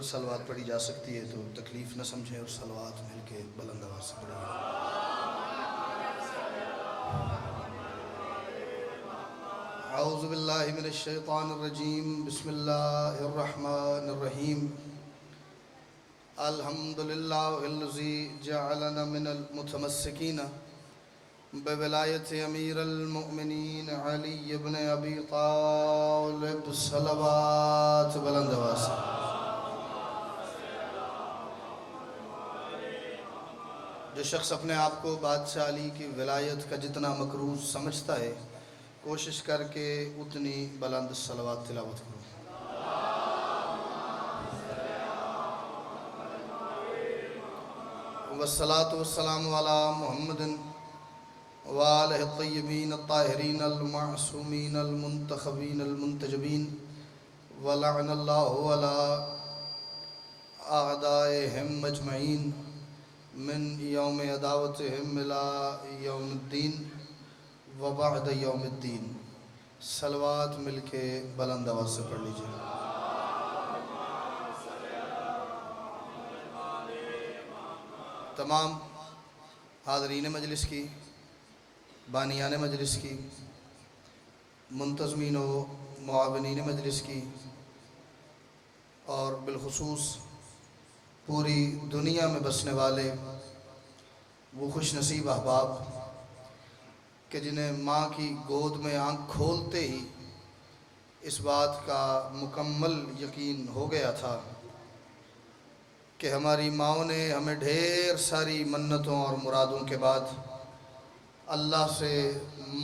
صلوات پڑھی جا سکتی ہے تو تکلیف نہ سمجھیں اور صلوات مل کے بلند آواز سے پڑھیں۔ اعوذ باللہ من الشیطان الرجیم، بسم اللہ الرحمن الرحیم۔ الحمدللہ الذی جعلنا من المتمسکین بولایت امیر المؤمنین علی بن ابی طالب، صلوات بلند آواز سے۔ جو شخص اپنے آپ کو بادشاہ علی کی ولایت کا جتنا مقروض سمجھتا ہے، کوشش کر کے اتنی بلند صلوات تلاوت کرو۔ والصلاة والسلام علی محمد وآلہ الطیبین الطاہرین المعصومین المنتخبین المنتجبین، ولعن اللہ علی اعدائہم اجمعین من یوم عداوتہم الی یوم الدین وبعد یوم الدین۔ صلوات مل کے بلند آواز سے پڑھ لیجیے۔ تمام حاضرین مجلس کی، بانیان مجلس کی، منتظمین و معاونین مجلس کی، اور بالخصوص پوری دنیا میں بسنے والے وہ خوش نصیب احباب کہ جنہیں ماں کی گود میں آنکھ کھولتے ہی اس بات کا مکمل یقین ہو گیا تھا کہ ہماری ماؤں نے ہمیں ڈھیر ساری منتوں اور مرادوں کے بعد اللہ سے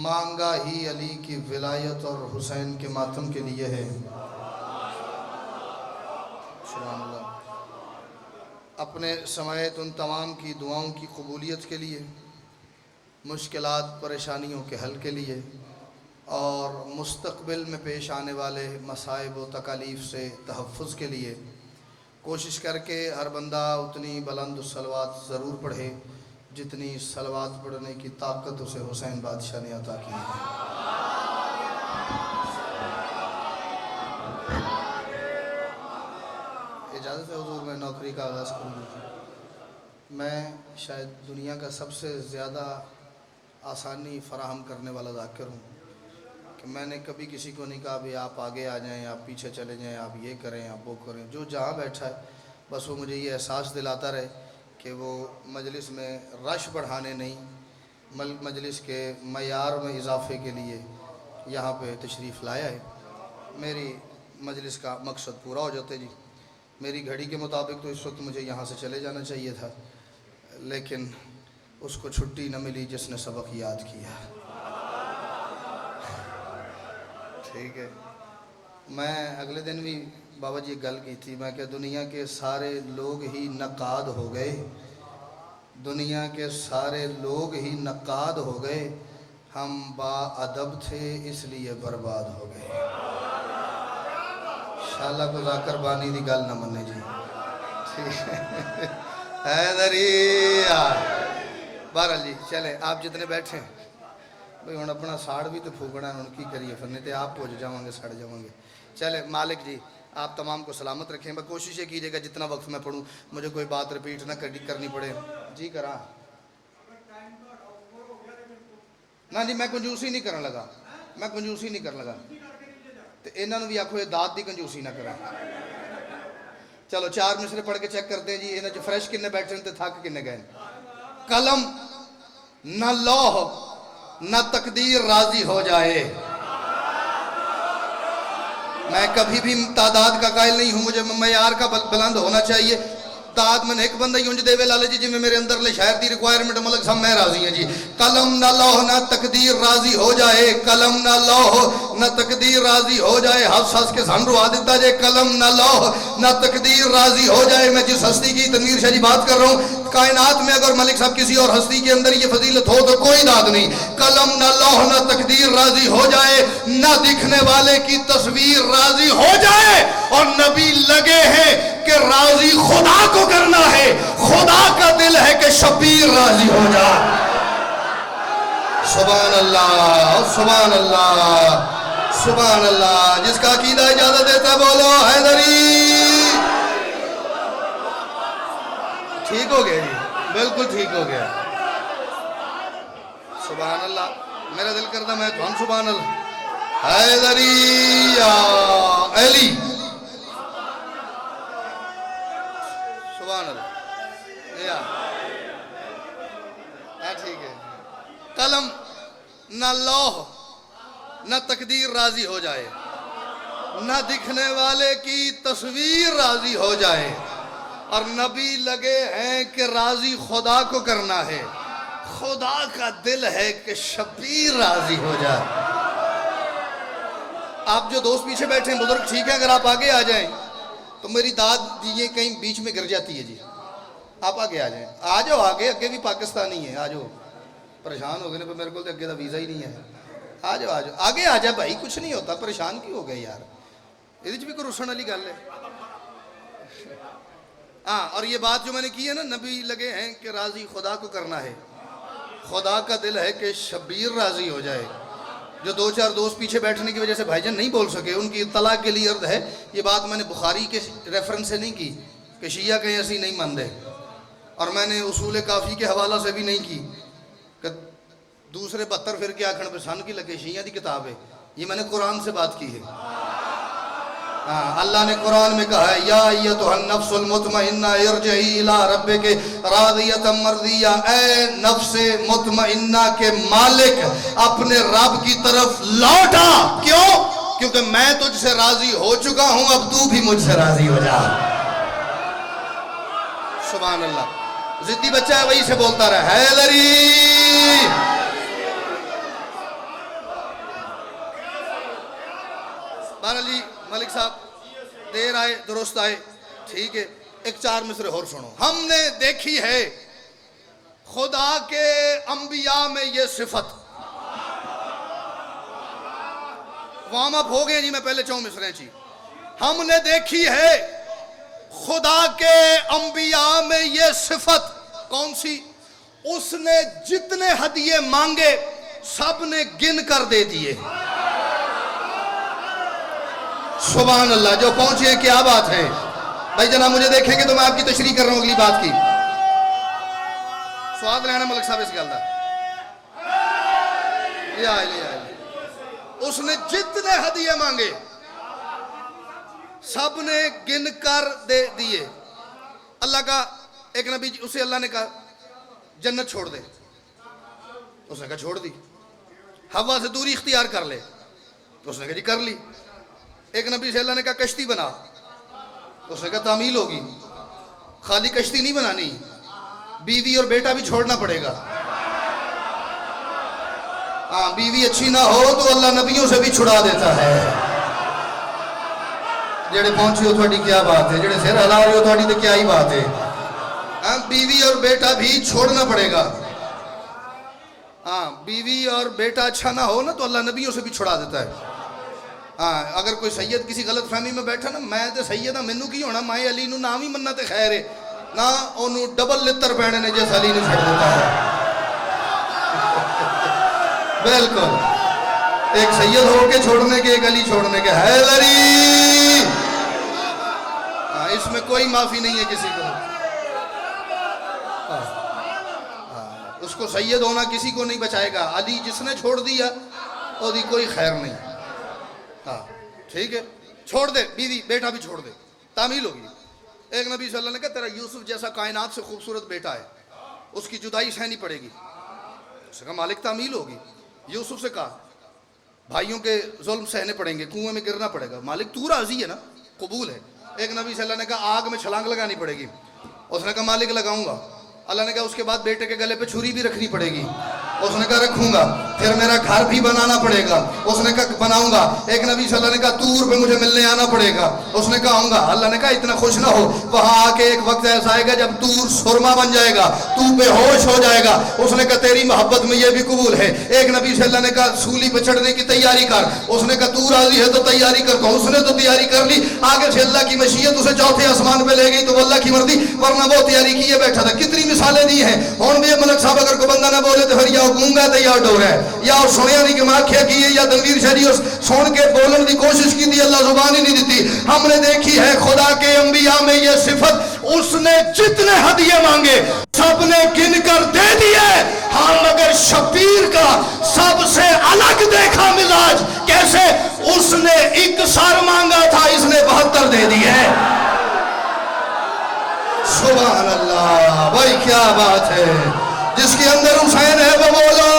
مانگا ہی علی کی ولایت اور حسین کے ماتم کے لیے ہے۔ سبحان اللہ۔ اپنے سمیت ان تمام کی دعاؤں کی قبولیت کے لیے، مشکلات پریشانیوں کے حل کے لیے، اور مستقبل میں پیش آنے والے مصائب و تکالیف سے تحفظ کے لیے کوشش کر کے ہر بندہ اتنی بلند صلوات ضرور پڑھے جتنی صلوات پڑھنے کی طاقت اسے حسین بادشاہ نے عطا کی ہے۔ اجازت ہے حضور، میں نوکری کا آغاز کروں۔ میں شاید دنیا کا سب سے زیادہ آسانی فراہم کرنے والا ذاکر ہوں کہ میں نے کبھی کسی کو نہیں کہا بھی آپ آگے آ جائیں، آپ پیچھے چلے جائیں، آپ یہ کریں، آپ وہ کریں۔ جو جہاں بیٹھا ہے بس وہ مجھے یہ احساس دلاتا رہے کہ وہ مجلس میں رش بڑھانے نہیں، مجلس کے معیار میں اضافے کے لیے یہاں پہ تشریف لایا ہے۔ میری مجلس کا مقصد پورا ہو جاتے جی۔ میری گھڑی کے مطابق تو اس وقت مجھے یہاں سے چلے جانا چاہیے تھا، لیکن اس کو چھٹی نہ ملی جس نے سبق یاد کیا۔ ٹھیک ہے، میں اگلے دن بھی بابا جی گل کی تھی، میں کہ دنیا کے سارے لوگ ہی نقاد ہو گئے، دنیا کے سارے لوگ ہی نقاد ہو گئے، ہم با ادب تھے اس لیے برباد ہو گئے۔ انشاءاللہ کو ذاکر بانی دی گل نہ منے جی، ٹھیک ہے۔ حیدری بہرحال جی، چلیں آپ جتنے بیٹھے ہیں بھئی ہوں اپنا ساڑھ بھی تو پھوکنا ہے، ان کی کریے فرنے تے آپ پہنچ جاؤں گے، سڑ جاؤں گے۔ چلیں مالک جی آپ تمام کو سلامت رکھیں۔ میں کوشش یہ کیجئے گا جتنا وقت میں پڑھوں مجھے کوئی بات ریپیٹ نہ کرنی پڑے جی۔ کرا نہ جی، میں کنجوسی نہیں کرن لگا، میں کنجوسی نہیں کرن لگا، تو انہوں نے بھی آکھو یہ داد دی کنجوسی نہ کریں۔ چلو 4 مصرے پڑھ کے چیک کرتے ہیں جی، انہوں جو فریش کنے بیٹھے ہیں تو تھاک کنے گئے۔ قلم نہ لوح نہ تقدیر راضی ہو جائے، میں کبھی بھی تعداد کا قائل نہیں ہوں، مجھے معیار کا بلند ہونا چاہیے۔ تعداد میں ایک بندہ یونج دے وے لالے جی میں میرے اندر لے شاعر دی ریکوائرمنٹ ملک صاحب میں راضی ہیں جی۔ قلم نہ لوح نہ تقدیر راضی ہو جائے، قلم نہ لوح نہ تقدیر راضی ہو جائے، حفظ حس کے سن روا دیتا جائے، قلم نہ لوح نہ تقدیر راضی ہو جائے۔ میں جس ہستی کی تنویر شاہ جی بات کر رہا ہوں، کائنات میں اگر ملک صاحب کسی اور ہستی کے اندر یہ فضیلت ہو تو کوئی داد نہیں۔ قلم نہ لوح نہ تقدیر راضی ہو جائے، نہ دکھنے والے کی تصویر راضی ہو جائے، اور نبی لگے ہیں کہ راضی خدا کو کرنا ہے، خدا کا دل ہے کہ شبیر راضی ہو جائے۔ سبحان اللہ، سبحان اللہ، سبحان اللہ۔ جس کا عقیدہ اجازت دیتا ہے بولو حیدری، ٹھیک ہو گیا جی، بالکل ٹھیک ہو گیا. سبحان اللہ. میرا دل کرتا میں تو ہم سبحان اللہ حیدری یا علی. سبحان اللہ. یا ٹھیک ہے. قلم نہ لوح نہ تقدیر راضی ہو جائے، نہ دکھنے والے کی تصویر راضی ہو جائے، اور نبی لگے ہیں کہ راضی خدا کو کرنا ہے. خدا کا دل ہے کہ شبیر راضی ہو جائے. آپ جو دوست پیچھے بیٹھے ہیں بزرگ ٹھیک ہے، اگر آپ آگے آ جائیں تو میری داد یہ کہیں بیچ میں گر جاتی ہے جی. آپ آگے آ جائیں. آ جاؤ آگے، اگے بھی پاکستانی ہے. آ جاؤ. پریشان ہو گئے نا، میرے کو تو اگے کا ویزا ہی نہیں ہے. آ جاؤ آ جاؤ آگے آ جا بھائی، کچھ نہیں ہوتا. پریشان کیوں ہو گئے یار؟ یہ بھی کوئی روشن والی گل ہے. ہاں، اور یہ بات جو میں نے کی ہے نا، نبی لگے ہیں کہ راضی خدا کو کرنا ہے. خدا کا دل ہے کہ شبیر راضی ہو جائے. جو دو چار دوست پیچھے بیٹھنے کی وجہ سے بھائی جان نہیں بول سکے، ان کی اطلاع کے لیے عرض ہے. یہ بات میں نے بخاری کے ریفرنس سے نہیں کی کہ شیعہ کہیں ایسی نہیں ماندے، اور میں نے اصول کافی کے حوالہ سے بھی نہیں کی کہ دوسرے 72 فرقے آکھن پہ سن کی لگے شیعہ دی کتاب ہے. یہ میں نے قرآن سے بات کی ہے. اللہ نے قرآن میں کہا ہے یا ایتھا النفس المطمئنہ ارجعی الی ربک راضیۃ مرضیہ. اے نفس مطمئنہ کے مالک، اپنے رب کی طرف لوٹا. کیوں؟ کیونکہ میں تجھ سے راضی ہو چکا ہوں، اب تو بھی مجھ سے راضی ہو جا. سبحان اللہ. ضدی بچہ ہے وہی سے بولتا رہا حیدری. بہرحال جی ملک صاحب دیر آئے درست آئے، ٹھیک ہے. ایک 4 مصرے اور سنو. ہم نے دیکھی ہے خدا کے انبیاء میں یہ صفت. وارم اپ ہو گئے جی، میں پہلے 4 مصرے چی. ہم نے دیکھی ہے خدا کے انبیاء میں یہ صفت. کون سی؟ اس نے جتنے ہدیے مانگے سب نے گن کر دے دیے. سبحان اللہ. جو پہنچے کیا بات ہے بھائی جناب. مجھے دیکھیں گے تو میں آپ کی تشریح کر رہا ہوں اگلی بات کی. سواد لینا ملک صاحب اس گل دا. اس نے جتنے ہدیے مانگے سب نے گن کر دے دیے. اللہ کا ایک نبی اسے اللہ نے کہا جنت چھوڑ دے. اس نے کہا چھوڑ دی. ہوا سے دوری اختیار کر لے. اس نے کہا جی کر لی. ایک نبی سے اللہ نے کہا کشتی بنا. اس نے کہا تعمیل ہوگی. خالی کشتی نہیں بنانی، بیوی اور بیٹا بھی چھوڑنا پڑے گا. ہاں، بیوی اچھی نہ ہو تو اللہ نبیوں سے بھی چھڑا دیتا ہے. جڑے پہنچے ہو تھوڑی کیا بات ہے، جڑے سر ہلا رہے ہو تھوڑی تو کیا ہی بات ہے. ہاں، بیوی اور بیٹا بھی چھوڑنا پڑے گا. ہاں، بیوی اور بیٹا اچھا نہ ہو نا تو اللہ نبیوں سے بھی چھڑا دیتا ہے. ہاں، اگر کوئی سید کسی غلط فہمی میں بیٹھا نا، میں تے سید ہاں مینوں کی ہونا، مائے علی نو نام ہی مننا تے خیر ہے نہ، انہوں ڈبل لتر پہنے نے جیسا علی نے چھڑ دیتا ہے. بالکل. ایک سید ہو کے چھوڑنے کے، ایک علی چھوڑنے کے. حیدری. ہاں، اس میں کوئی معافی نہیں ہے کسی کو. اس کو سید ہونا کسی کو نہیں بچائے گا. علی جس نے چھوڑ دیا وہ دی کوئی خیر نہیں. ہاں ٹھیک ہے، چھوڑ دے. بیوی بیٹا بھی چھوڑ دے، تعمیل ہوگی. ایک نبی صلی اللہ علیہ وسلم نے کہا تیرا یوسف جیسا کائنات سے خوبصورت بیٹا ہے، اس کی جدائی سہنی پڑے گی. اس نے کہا مالک تعمیل ہوگی. یوسف سے کہا بھائیوں کے ظلم سہنے پڑیں گے، کنویں میں گرنا پڑے گا. مالک تو راضی ہے نا، قبول ہے. ایک نبی صلی اللہ علیہ وسلم نے کہا آگ میں چھلانگ لگانی پڑے گی. اس نے کہا مالک لگاؤں گا. اللہ نے کہا اس کے بعد بیٹے کے گلے پہ چھری بھی رکھنی پڑے گی. اس نے کہا رکھوں گا. پھر میرا گھر بھی بنانا پڑے گا. اس نے کہا بناؤں گا. ایک نبی صلی اللہ علیہ وسلم نے کہا طور پہ مجھے ملنے آنا پڑے گا. اس نے کہا آؤں گا. اللہ نے کہا اتنا خوش نہ ہو، وہاں آ کے ایک وقت ایسا آئے گا جب طور سرما بن جائے گا، تو بے ہوش ہو جائے گا. اس نے کہا تیری محبت میں یہ بھی قبول ہے. ایک نبی صلی اللہ علیہ وسلم نے کہا سولی پہ چڑھنے کی تیاری کر. اس نے کہا تو راضی ہے تو تیاری کرتا ہوں. اس نے تو تیاری کر لی. آگے سے اللہ کی مشیت اسے چوتھے آسمان پہ لے گئی تو وہ اللہ کی مرضی، ورنہ وہ تیاری کیے بیٹھا تھا. کتنی مثالیں دی ہیں. اور بھی ملک صاحب اگر کوئی بندہ نہ بولے تو پھر یا گونگا ہے یا ڈور ہے. یا سنیا نہیں کہ میں آکھیا کی ہے یا دلگیر شریف سن کے بولن دی کوشش کی تھی اللہ زبان ہی نہیں دیتی ہم نے دیکھی ہے خدا کے انبیاء میں یہ صفت اس نے جتنے ہدیے مانگے سب نے گن کر دے دیے ہاں مگر شبیر کا سب سے الگ دیکھا مزاج کیسے اس نے ایک سر مانگا تھا اس نے 72 دے دیے سبحان اللہ بھائی کیا بات ہے جس کے اندر حسین ہے وہ بولا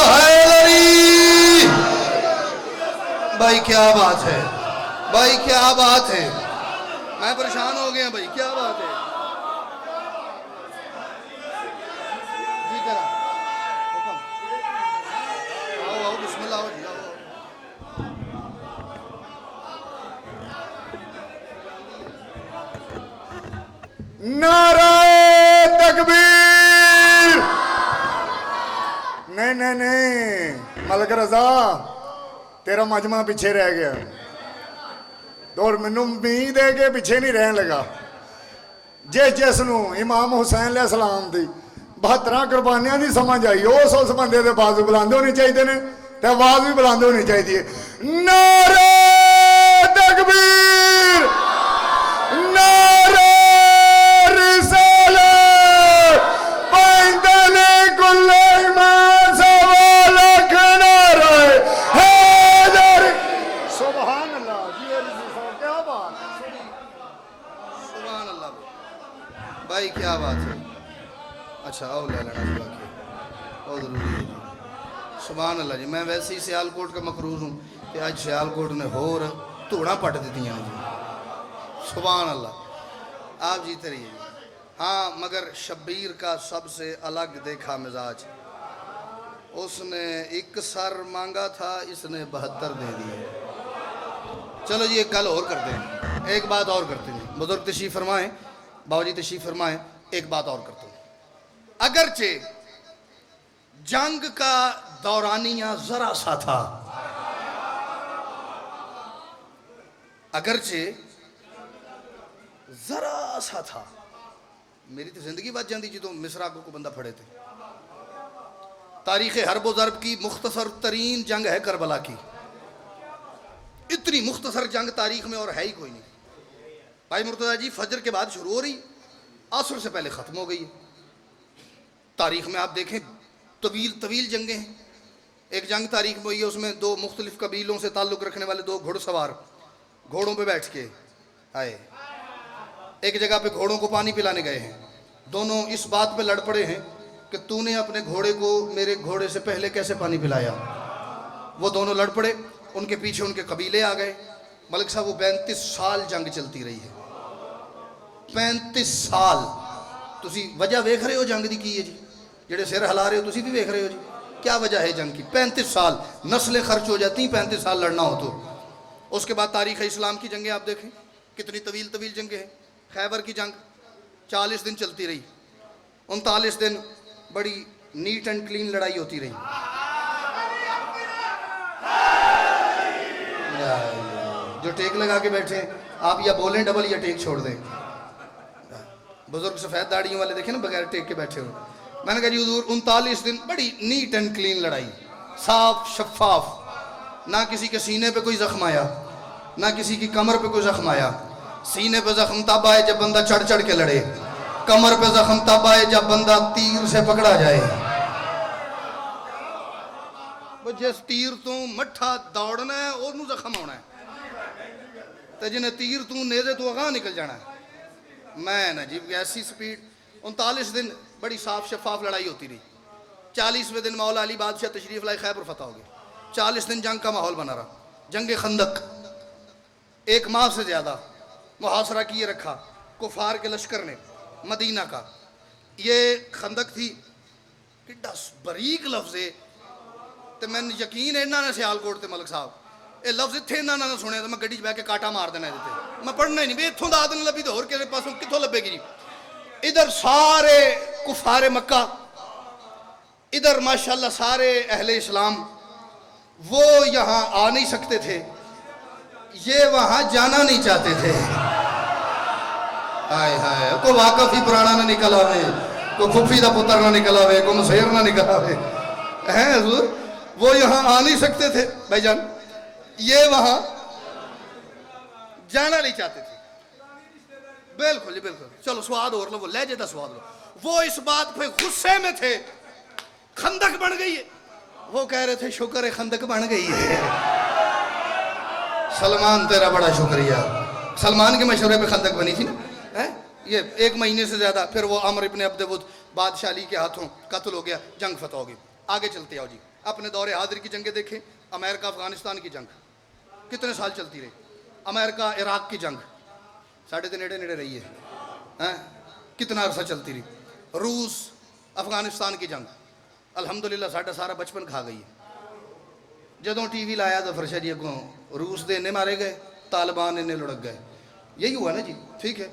حیدری بھائی کیا بات ہے بھائی کیا بات ہے میں پریشان ہو گیا بھائی کیا بات ہے جی کرا حکم آؤ آؤ بسم اللہ آؤ جی آؤ نعرہ تکبیر نہیں ملک رضا تیرا مجمع پیچھے رہ گیا اور منو امید ہے کہ پیچھے نہیں رہن لگا جس نو امام حسین علیہ السلام دی 72 قربانیاں دی سمجھ آئی اس بندے دے بازو بلاندے ہونی چاہیے نے تے آواز بھی بلاندے ہونی چاہیے نعرہ تکبیر نعرہ بھائی کیا بات ہے اچھا آؤ لے لینا بہت ضروری ہے جی سبحان اللہ جی میں ویسے ہی سیالکوٹ کا مقروض ہوں کہ آج سیالکوٹ نے ہور دھوڑا پٹ دیتی ہیں جی سبحان اللہ آپ جیتے رہیے جی ہاں مگر شبیر کا سب سے الگ دیکھا مزاج اس نے ایک سر مانگا تھا اس نے 72 دے دیے چلو جی ایک گل اور کرتے ہیں ایک بات اور کرتے ہیں بزرگ تشریف فرمائیں بابا جی تشریف فرمائیں ایک بات اور کرتا ہوں اگرچہ جنگ کا دورانیہ ذرا سا تھا اگرچہ ذرا سا تھا میری تو زندگی بچ جاندی جی تو مصرع کو بندہ پھڑے تھے تاریخ حرب و ضرب کی مختصر ترین جنگ ہے کربلا کی اتنی مختصر جنگ تاریخ میں اور ہے ہی کوئی نہیں بھائی مرتضیٰ جی فجر کے بعد شروع ہو رہی عصر سے پہلے ختم ہو گئی ہے تاریخ میں آپ دیکھیں طویل جنگیں ہیں ایک جنگ تاریخ میں ہوئی ہے اس میں 2 مختلف قبیلوں سے تعلق رکھنے والے 2 گھڑ سوار گھوڑوں پہ بیٹھ کے آئے ایک جگہ پہ گھوڑوں کو پانی پلانے گئے ہیں دونوں اس بات پہ لڑ پڑے ہیں کہ تو نے اپنے گھوڑے کو میرے گھوڑے سے پہلے کیسے پانی پلایا وہ دونوں لڑ پڑے ان کے پیچھے ان کے قبیلے آ گئے ملک صاحب وہ 35 سال جنگ چلتی رہی ہے 35 سال تسی وجہ ویکھ رہے ہو جنگ دی کی ہے جی جڑے سر ہلا رہے ہو تسی بھی ویکھ رہے ہو جی کیا وجہ ہے جنگ کی 35 سال نسلیں خرچ ہو جاتی ہیں 35 سال لڑنا ہو تو اس کے بعد تاریخ اسلام کی جنگیں آپ دیکھیں کتنی طویل جنگیں ہیں خیبر کی جنگ 40 دن چلتی رہی 39 دن بڑی نیٹ اینڈ کلین لڑائی ہوتی رہی جو ٹیک لگا کے بیٹھے آپ یا بولیں ڈبل یا ٹیک چھوڑ دیں بزرگ سفید داڑیوں والے دیکھیں نا بغیر ٹیک کے بیٹھے ہو میں نے کہا جی حضور 39 دن بڑی نیٹ اینڈ کلین لڑائی صاف شفاف نہ کسی کے سینے پہ کوئی زخم آیا نہ کسی کی کمر پہ کوئی زخم آیا سینے پہ زخم تب آئے جب بندہ چڑھ کے لڑے کمر پہ زخم تب آئے جب بندہ تیر سے پکڑا جائے جس تیر تو مٹھا دوڑنا ہے انہوں زخم ہونا ہے تو جنہیں تیر تو نیزے تو اگاں نکل جانا ہے میں نا جی ایسی سپیڈ 39 دن بڑی صاف شفاف لڑائی ہوتی رہی 40ویں دن مولا علی بادشاہ تشریف لائے خیبر فتح ہو گئی 40 دن جنگ کا ماحول بنا رہا جنگ خندق 1 ماہ سے زیادہ محاصرہ کیے رکھا کفار کے لشکر نے مدینہ کا یہ خندق تھی کڈا بریک لفظ ہے تو میں یقین ہے انہوں نے سیالکوٹ تے ملک صاحب یہ لفظ اتنے انہوں نے سنے تو میں گڈی بہ کے کاٹا مار دینا دیتے میں پڑھنا ہی نہیں بھی اتوں داد نہیں لبھی تو کسی پاسوں کتوں لبے گی جی ادھر سارے کفار مکہ ادھر ماشاءاللہ سارے اہل اسلام وہ یہاں آ نہیں سکتے تھے یہ وہاں جانا نہیں چاہتے تھے آئے ہائے کو واقف ہی پرانا نہ نکل آوے کو پھوپھی دا پتر نہ نکل آوے کو مسیر نہ نکل آوے ہیں حضور وہ یہاں آ نہیں سکتے تھے بھائی جان, یہ وہاں جانا نہیں چاہتے تھے. بالکل جی بالکل. چلو سواد اور لو, وہ لہجے دا سواد لو. وہ اس بات پہ غصے میں تھے, خندق بن گئی ہے. وہ کہہ رہے تھے شکر ہے خندق بن گئی ہے. سلمان تیرا بڑا شکریہ. سلمان کے مشورے پہ خندق بنی تھی نا, یہ 1 مہینے سے زیادہ. پھر وہ عمر ابن عبد ود بادشاہ علی کے ہاتھوں قتل ہو گیا, جنگ فتح ہو گئی. آگے چلتے آؤ جی, اپنے دور حاضر کی جنگیں دیکھیں. امریکہ افغانستان کی جنگ کتنے سال چلتی رہی. امریکہ عراق کی جنگ ساڑھے تے نیڑے نیڑے رہی ہے, کتنا عرصہ چلتی رہی. روس افغانستان کی جنگ الحمدللہ ساڈا سارا بچپن کھا گئی ہے. جدوں ٹی وی لایا تو فرشا جی اگوں روس دے انہیں مارے گئے, طالبان انہیں لڑک گئے. یہی ہوا نا جی, ٹھیک ہے.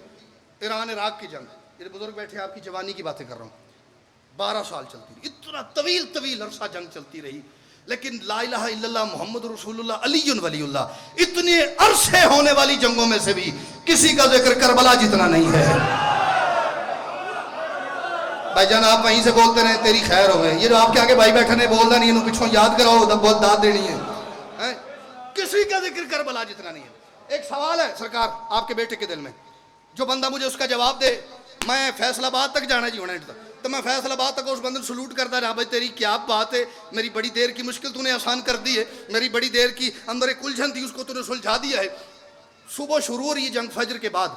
ایران عراق کی جنگ, یہ بزرگ بیٹھے آپ کی جوانی کی باتیں کر رہا ہوں, 12 سال چلتی رہی. اتنا طویل عرصہ جنگ چلتی رہی. لیکن لا الہ الا اللہ محمد رسول اللہ علی ولی اللہ, اتنے عرصے ہونے والی جنگوں میں سے بھی کسی کا ذکر کربلا جتنا نہیں ہے. بھائی جان آپ وہیں سے بولتے رہے تیری خیر ہوئے. یہ جو آپ کے آگے بھائی بیٹھے نے بولنا نہیں, انہوں پچھوں یاد کراؤ, بہت داد دینی ہے. کسی کا ذکر کربلا جتنا نہیں ہے. ایک سوال ہے سرکار آپ کے بیٹے کے دل میں, جو بندہ مجھے اس کا جواب دے. میں فیصل آباد تک جانا جی یونٹ تک, تو میں فیصل آباد تک اس بندے سلوٹ کرتا رہا, بھائی تیری کیا بات ہے, میری بڑی دیر کی مشکل تو نے آسان کر دی ہے, میری بڑی دیر کی اندر ایک الجھن تھی اس کو تو نے سلجھا دیا ہے. صبح شروع ہو رہی ہے جنگ, فجر کے بعد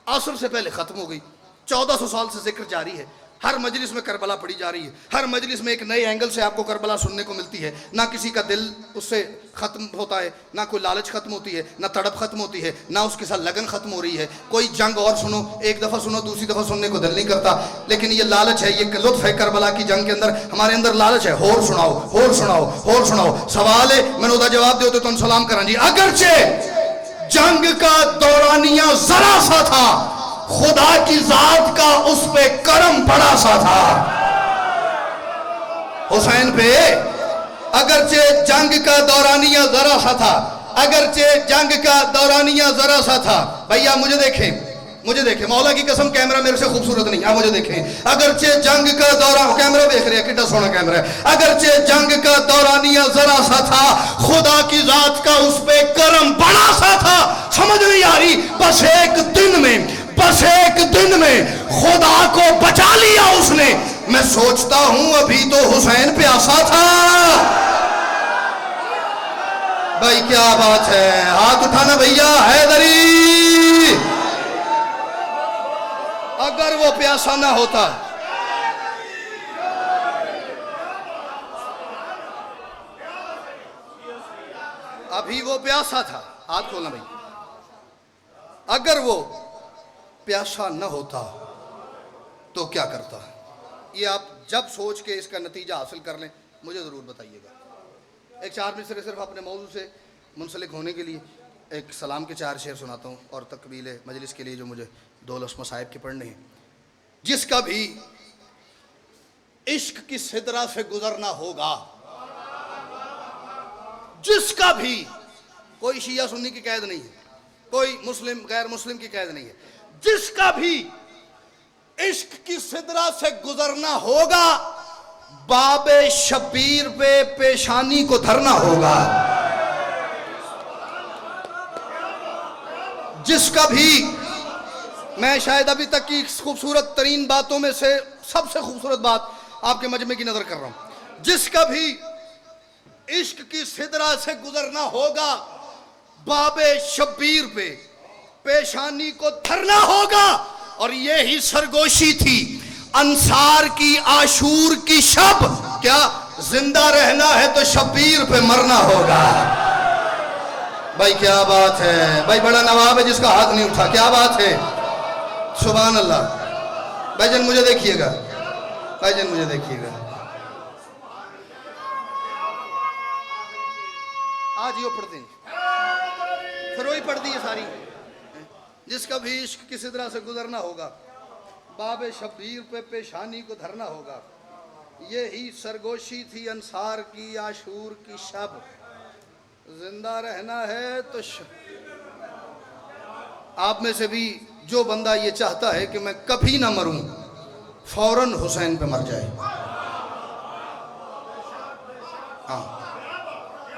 عصر سے پہلے ختم ہو گئی. 1400 سال سے ذکر جاری ہے. ہر مجلس میں کربلا پڑھی جا رہی ہے. ہر مجلس میں ایک نئے اینگل سے آپ کو کربلا سننے کو ملتی ہے. نہ کسی کا دل اس سے ختم ہوتا ہے, نہ کوئی لالچ ختم ہوتی ہے, نہ تڑپ ختم ہوتی ہے, نہ اس کے ساتھ لگن ختم ہو رہی ہے. کوئی جنگ اور سنو, ایک دفعہ سنو دوسری دفعہ سننے کو دل نہیں کرتا. لیکن یہ لالچ ہے, یہ لطف ہے کربلا کی جنگ کے اندر. ہمارے اندر لالچ ہے, ہور سناؤ ہور سناؤ ہور سناؤ. سوال ہے میں نے جواب دیو تو سلام کریں جی. اگرچہ جنگ کا دورانیہ ذرا سا تھا, خدا کی ذات کا اس پہ کرم بڑا سا تھا. حسین پہ اگرچہ جنگ کا دورانیہ ذرا سا تھا, اگرچہ جنگ کا دورانیہ ذرا سا تھا. بھیا مجھے دیکھیں مولا کی قسم, کیمرہ میرے سے خوبصورت نہیں, آپ مجھے دیکھیں. اگرچہ جنگ کا دوران, کیمرہ دیکھ رہے ہیں کتنا سونا کیمرہ ہے. اگرچہ جنگ کا دورانیہ ذرا سا تھا, خدا کی ذات کا اس پہ کرم بڑا سا تھا. سمجھ نہیں آ رہی, بس ایک دن میں خدا کو بچا لیا اس نے. میں سوچتا ہوں ابھی تو حسین پیاسا تھا. بھائی کیا بات ہے, ہاتھ اٹھانا بھیا. حیدری اگر وہ پیاسا نہ ہوتا, ابھی وہ پیاسا تھا. ہاتھ کھولنا بھائی. اگر وہ پیاسا نہ ہوتا تو کیا کرتا. یہ آپ جب سوچ کے اس کا نتیجہ حاصل کر لیں مجھے ضرور بتائیے گا. ایک 4 مصرے صرف اپنے موضوع سے منسلک ہونے کے لیے ایک سلام کے 4 شعر سناتا ہوں, اور تکمیل مجلس کے لیے جو مجھے 2 لفظ مصائب کے پڑھنے ہیں. جس کا بھی عشق کی سدرہ سے گزرنا ہوگا, جس کا بھی, کوئی شیعہ سنی کی قید نہیں ہے, کوئی مسلم غیر مسلم کی قید نہیں ہے, جس کا بھی عشق کی سدرہ سے گزرنا ہوگا, باب شبیر پہ پیشانی کو دھرنا ہوگا. جس کا بھی, میں شاید ابھی تک کی خوبصورت ترین باتوں میں سے سب سے خوبصورت بات آپ کے مجمع کی نظر کر رہا ہوں. جس کا بھی عشق کی سدرہ سے گزرنا ہوگا, باب شبیر پہ پیشانی کو دھرنا ہوگا. اور یہی سرگوشی تھی انصار کی عاشور کی شب, کیا زندہ رہنا ہے تو شبیر پہ مرنا ہوگا. بھائی کیا بات ہے, بھائی بڑا نواب ہے جس کا ہاتھ نہیں اٹھا. کیا بات ہے, سبحان اللہ. بھائی جان مجھے دیکھیے گا, بھائی جان مجھے دیکھیے گا. آج یہ پڑھتے ہیں, پھر وہی پڑھ دی ہے ساری. جس کا بھی عشق کی سدرہ سے گزرنا ہوگا, باب شبیر پہ پیشانی کو دھرنا ہوگا. یہی سرگوشی تھی انصار کی عاشور کی شب, زندہ رہنا ہے تو آپ میں سے بھی جو بندہ یہ چاہتا ہے کہ میں کبھی نہ مروں, فوراً حسین پہ مر جائے. ہاں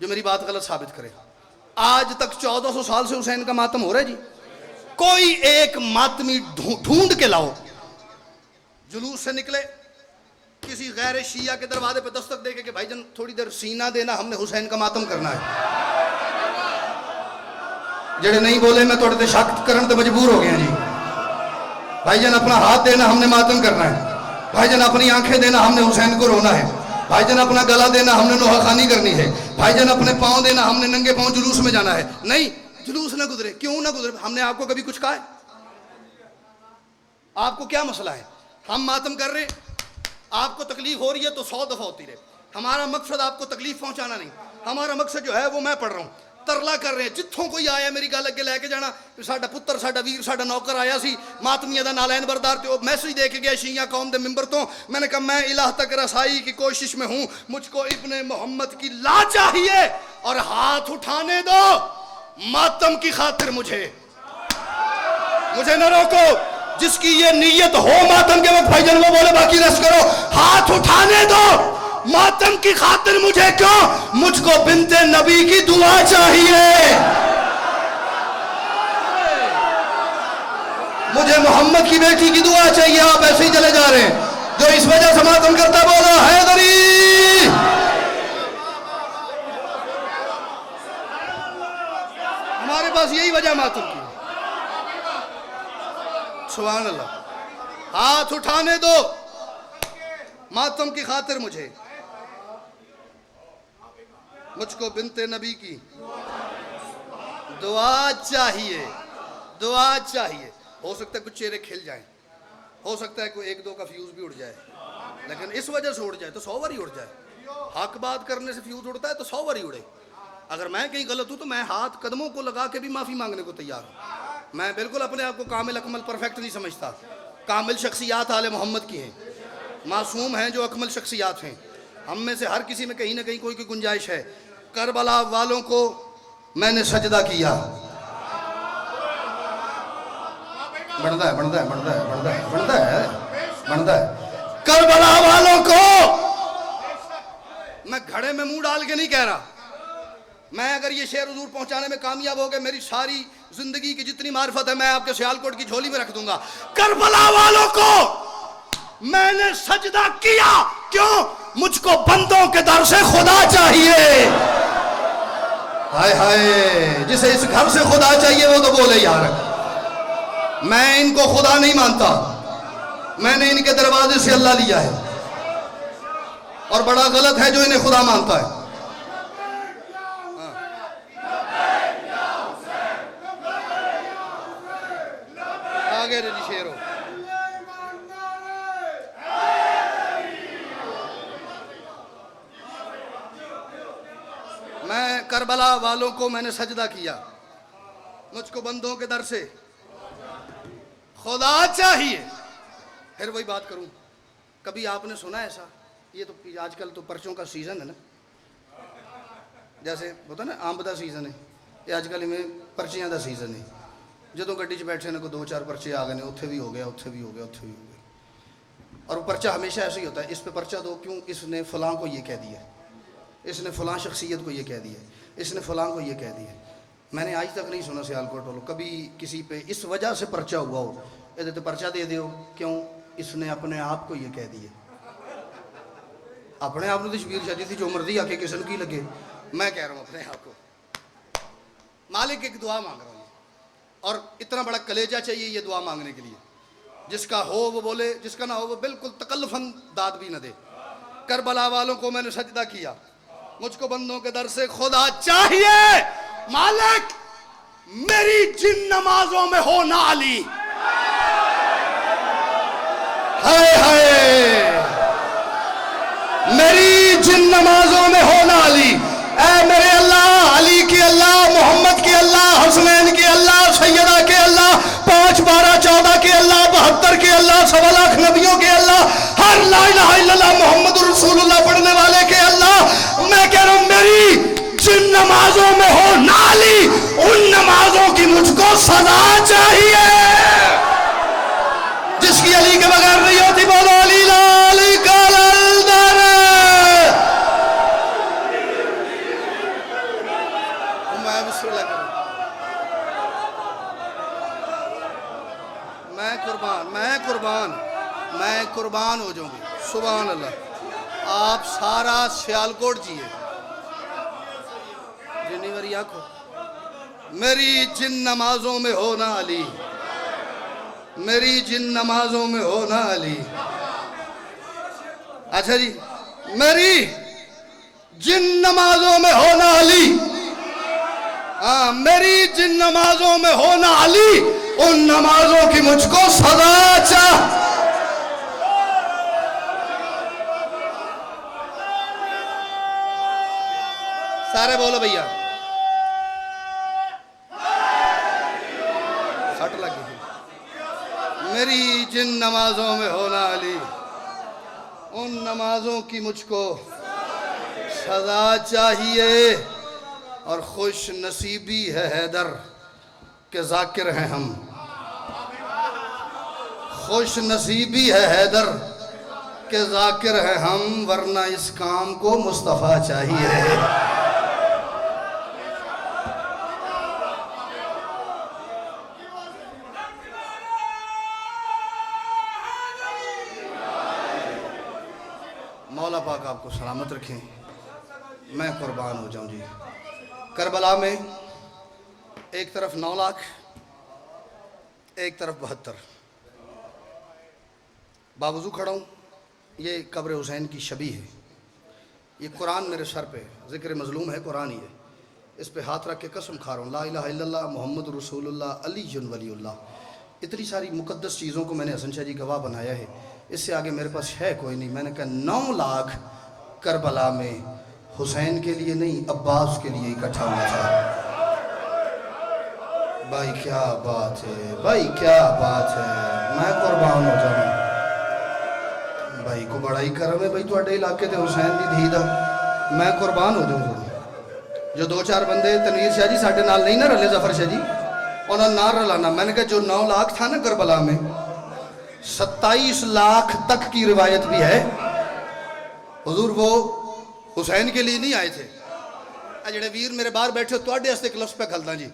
جو میری بات غلط ثابت کرے. آج تک 1400 سال سے حسین کا ماتم ہو رہا ہے جی. کوئی ایک ماتمی ڈھونڈ کے لاؤ. جلوس سے نکلے, کسی غیر شیعہ کے دروازے پہ دستک دے کے کہ بھائی جان تھوڑی دیر سینہ دینا, ہم نے حسین کا ماتم کرنا ہے. جڑے نہیں بولے میں تھوڑے تے شک کرن تے مجبور ہو گیا جی. بھائی جان اپنا ہاتھ دینا, ہم نے ماتم کرنا ہے. بھائی جان اپنی آنکھیں دینا, ہم نے حسین کو رونا ہے. بھائی جان اپنا گلا دینا, ہم نے نوحہ خوانی کرنی ہے. بھائی جان اپنے پاؤں دینا, ہم نے ننگے پاؤں جلوس میں جانا ہے. نہیں, جلوس نہ گزرے. کیوں نہ گزرے؟ ہم نے آپ کو کبھی کچھ کہا ہے؟ آپ کو کیا مسئلہ ہے؟ ہم ماتم کر رہے, آپ کو تکلیف ہو رہی ہے تو 100 دفعہ ہوتی رہے. ہمارا مقصد آپ کو تکلیف پہنچانا نہیں. ہمارا مقصد جو ہے وہ میں پڑھ رہا ہوں, ترلا کر رہے ہیں. جتھوں کوئی آیا میری گل اگے لے کے جانا, ساڈا پتر, ساڈا ویر, ساڈا نوکر آیا سی ماتمیہ دا نالین بردار, تے وہ میسج دے کے گیا شیعہ قوم دے ممبر تو. میں نے کہا میں الہ تک رسائی کی کوشش میں ہوں, مجھ کو ابن محمد کی لا چاہیے اور ہاتھ اٹھانے دو ماتم کی خاطر. مجھے نہ روکو. جس کی یہ نیت ہو ماتم کے وقت بھائی جان وہ بولے, باقی رس کرو. ہاتھ اٹھانے دو ماتم کی خاطر. مجھے کیوں؟ مجھ کو بنت نبی کی دعا چاہیے. مجھے محمد کی بیٹی کی دعا چاہیے. آپ ایسے ہی چلے جا رہے ہیں. جو اس وجہ سے ماتم کرتا بولا حیدری. ہمارے پاس یہی وجہ ماتم کی. سبحان اللہ. ہاتھ اٹھانے دو ماتم کی خاطر. مجھ کو بنت نبی کی دعا چاہیے. دعا چاہیے. ہو سکتا ہے کچھ چہرے کھل جائیں, ہو سکتا ہے کوئی ایک دو کا فیوز بھی اڑ جائے, لیکن اس وجہ سے اڑ جائے تو 100 باری اڑ جائے. حق بات کرنے سے فیوز اڑتا ہے تو 100 باری اڑے. اگر میں کہیں غلط ہوں تو میں ہاتھ قدموں کو لگا کے بھی معافی مانگنے کو تیار ہوں. میں بالکل اپنے آپ کو کامل اکمل پرفیکٹ نہیں سمجھتا. کامل شخصیات آل محمد کی ہیں, معصوم ہیں جو اکمل شخصیات ہیں. ہم میں سے ہر کسی میں کہیں نہ کہیں کوئی گنجائش ہے. کربلا والوں کو میں نے سجدہ کیا. بڑھتا ہے. کربلا والوں کو میں گھڑے میں منہ ڈال کے نہیں کہہ رہا. میں اگر یہ شعر حضور پہنچانے میں کامیاب ہو گئے, میری ساری زندگی کی جتنی معرفت ہے میں آپ کے سیالکوٹ کی جھولی میں رکھ دوں گا. کربلا والوں کو میں نے سجدہ کیا. کیوں؟ مجھ کو بندوں کے در سے خدا چاہیے. ہائے ہائے, جسے اس گھر سے خدا چاہیے وہ تو بولے یار. میں ان کو خدا نہیں مانتا, میں نے ان کے دروازے سے اللہ لیا ہے, اور بڑا غلط ہے جو انہیں خدا مانتا ہے. آگے جی شیرو. میں کربلا والوں کو میں نے سجدہ کیا. مجھ کو بندوں کے در سے خدا چاہیے. پھر وہی بات کروں, کبھی آپ نے سنا ایسا؟ یہ تو آج کل تو پرچوں کا سیزن ہے نا, جیسے ہوتا نا آمب دا سیزن ہے, یہ آج کل میں پرچیاں دا سیزن ہے. جدوں گڈی 'چ بیٹھے نے کو 2-4 پرچے آ گئے نے, اتھے بھی ہو گیا, اتھے بھی ہو گیا, اتھے بھی ہو گیا. اور وہ پرچہ ہمیشہ ایسے ہی ہوتا ہے, اس پہ پرچہ دو, کیوں؟ اس نے فلاں کو یہ کہہ دیا, اس نے فلاں شخصیت کو یہ کہہ دیا, اس نے فلاں کو یہ کہہ دیا. میں نے آج تک نہیں سنا سیالکوٹ والوں کبھی کسی پہ اس وجہ سے پرچہ ہوا ہو, یہ تو پرچہ دے دیو, کیوں؟ اس نے اپنے آپ کو یہ کہہ دیا. اپنے آپ نے شبیر شادی تھی جو مرضی آ کے کسی نے کی لگے. میں کہہ رہا ہوں اپنے آپ کو, مالک ایک دعا مانگ رہا ہوں, اور اتنا بڑا کلیجہ چاہیے یہ دعا مانگنے کے لیے. جس کا ہو وہ بولے, جس کا نہ ہو وہ بالکل تکلفاً داد بھی نہ دے. کربلا والوں کو میں نے سجدہ کیا. مجھ کو بندوں کے در سے خدا چاہیے. مالک میری جن نمازوں میں ہو نہ علی. ہائے ہائے, میری جن نمازوں میں ہو نہ علی. اے میرے اللہ, علی کی اللہ, محمد کی اللہ, حسنین کی اللہ, سیدہ کے اللہ, 5 12 14 کے اللہ, 72 کے اللہ, 1.25 لاکھ نبیوں کے اللہ, ہر لا الہ الا اللہ محمد رسول اللہ پڑھنے والے کے اللہ. میں کہہ رہا ہوں میری جن نمازوں میں ہو نالی, ان نمازوں کی مجھ کو سزا چاہیے جس کی علی کے بغیر نہیں ہوتی. بولو علی لالی کا للدر. میں قربان ہو جاؤں گی. سبحان اللہ. آپ سارا سیالکوٹ جیے جنی وری آنکھو میری جن نمازوں میں ہونا علی, میری جن نمازوں میں ہونا علی. اچھا جی, میری جن نمازوں میں ہونا علی, ہاں میری جن نمازوں میں ہونا علی, ان نمازوں کی مجھ کو سزا چاہ. سارے بولو بھیا. سٹ لگی میری جن نمازوں میں ہونا علی, ان نمازوں کی مجھ کو سزا چاہیے. اور خوش نصیبی ہے حیدر کہ ذاکر ہیں ہم, خوش نصیبی ہے حیدر کہ ذاکر ہیں ہم, ورنہ اس کام کو مصطفیٰ چاہیے. مولا پاک آپ کو سلامت رکھیں. میں قربان ہو جاؤں جی. کربلا میں ایک طرف 9 لاکھ, ایک طرف 72. باوضو کھڑا ہوں, یہ قبر حسین کی شبیہ ہے. یہ قرآن میرے سر پہ, ذکر مظلوم ہے, قرآن ہی ہے. اس پہ ہاتھ رکھ کے قسم کھا رہا ہوں, لا الہ الا اللہ محمد رسول اللہ علی ولی اللہ. اتنی ساری مقدس چیزوں کو میں نے حسن شاہ جی گواہ بنایا ہے, اس سے آگے میرے پاس ہے کوئی نہیں. میں نے کہا 9 لاکھ کربلا میں حسین کے لیے نہیں, عباس کے لیے اکٹھا ہوا تھا. بھائی کیا بات ہے, بھائی کیا بات ہے. میں قربان ہو جاؤں. بھائی کو بڑا ہی کرم ہے بھائی تواڈے علاقے تے حسین دی دھی دا. میں قربان ہو جاؤں. جو 2-4 بندے تنویر شاہ جی ساڈے نال نہیں نہ رلے, ظفر شاہ جی انہاں نہ رلانا. میں نے کہا جو 9 لاکھ تھا نا کربلا میں, 27 لاکھ تک کی روایت بھی ہے حضور وہ حسین کے لیے نہیں آئے تھے. جڑے ویر میرے باہر بیٹھے تو اڈے ایک لفظ پہ کھلتا جی.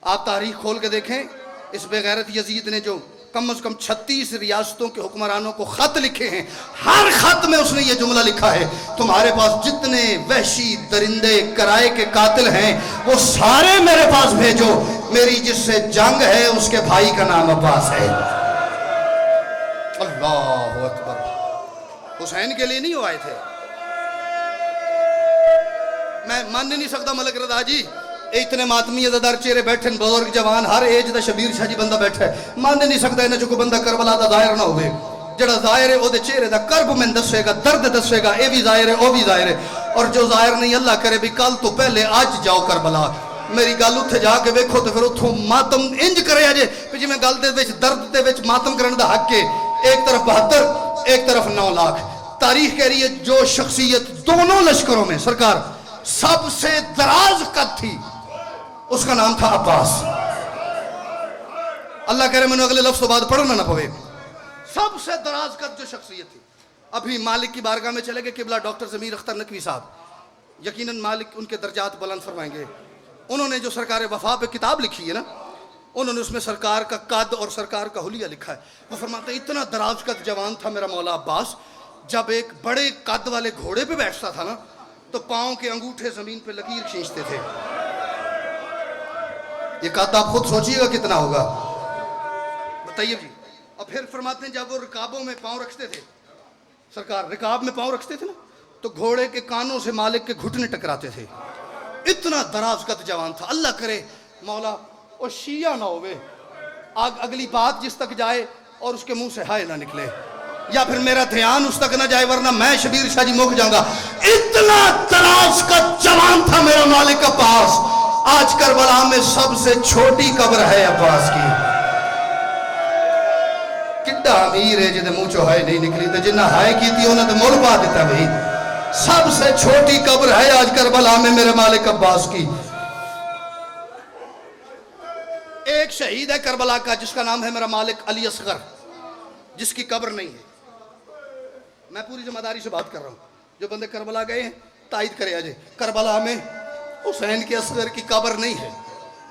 آپ تاریخ کھول کے دیکھیں, اس بے غیرت یزید نے جو کم از کم 36 ریاستوں کے حکمرانوں کو خط لکھے ہیں, ہر خط میں اس نے یہ جملہ لکھا ہے, تمہارے پاس جتنے وحشی درندے کرائے کے قاتل ہیں وہ سارے میرے پاس بھیجو, میری جس سے جنگ ہے اس کے بھائی کا نام عباس ہے. اللہ اکبر. حسین کے لیے نہیں وہ آئے تھے. میں مان نہیں سکتا ملک رضا جی, اتنے ماتمی عزادار چہرے بیٹھے, بزرگ جوان ہر ایج دا شبیر شاہ جی بندہ بیٹھا ہے. مان نہیں سکتا انہیں جو کوئی بندہ کربلا دا ظاہر نہ ہوئے. جڑا ظاہر ہے وہ دے چہرے دا کرب میں دسے گا, درد دسے گا, اے بھی ظاہر ہے وہ بھی ظاہر ہے. اور جو ظاہر نہیں, اللہ کرے بھی کل تو پہلے آج جاؤ کربلا. میری گل اتھے جا کے ویکھو تو پھر اتھوں ماتم انج کرے آجے کہ جی میں گل دے وچ درد دے وچ ماتم کرن دا حق ہے. ایک طرف 72, ایک طرف 9 لاکھ. تاریخ کہہ رہی ہے جو شخصیت دونوں لشکروں میں سرکار سب سے دراز قد تھی, اس کا نام تھا عباس. اللہ کہہ رہے میں نے اگلے لفظ تو بعد پڑھنا نہ پوے. سب سے دراز قد جو شخصیت تھی. ابھی مالک کی بارگاہ میں چلے گئے قبلہ ڈاکٹر ضمیر اختر نقوی صاحب, یقیناً مالک ان کے درجات بلند فرمائیں گے. انہوں نے جو سرکار وفا پہ کتاب لکھی ہے نا, انہوں نے اس میں سرکار کا قد اور سرکار کا حلیہ لکھا ہے. وہ فرماتے ہیں اتنا دراز قد جوان تھا میرا مولا عباس, جب ایک بڑے قد والے گھوڑے پہ بیٹھتا تھا نا تو پاؤں کے انگوٹھے زمین پہ لکیر کھینچتے تھے. یہ قد آپ خود سوچیے گا کتنا ہوگا, بتائیے جی. اور پھر فرماتے ہیں جب وہ رکابوں میں پاؤں رکھتے تھے, سرکار رکاب میں پاؤں رکھتے تھے نا, تو گھوڑے کے کانوں سے مالک کے گھٹنے ٹکراتے تھے. اتنا دراز قد جوان تھا. اللہ کرے مولا وہ شیعہ نہ ہوئے, اگلی بات جس تک جائے اور اس کے منہ سے ہائے نہ نکلے, یا پھر میرا دھیان اس تک نہ جائے ورنہ میں شبیر شاہ جی مک جاؤں گا. اتنا دراز قد جوان تھا میرا مالک عباس. آج کربلا میں سب سے چھوٹی قبر ہے عباس کی. کڈا امیر ہے جنہیں منہ چو ہائے نہیں نکلی, تو جنہ ہائے کی تھی انہیں تو مول پا دیتا بھئی. سب سے چھوٹی قبر ہے آج کربلا میں میرے مالک عباس کی. ایک شہید ہے کربلا کا جس کا نام ہے میرا مالک علی اصغر, جس کی قبر نہیں ہے. میں پوری ذمہ داری سے بات کر رہا ہوں, جو بندے کربلا گئے ہیں تائید کرے آجے. کربلا میں حسین کے اصغر کی قبر نہیں ہے.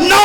9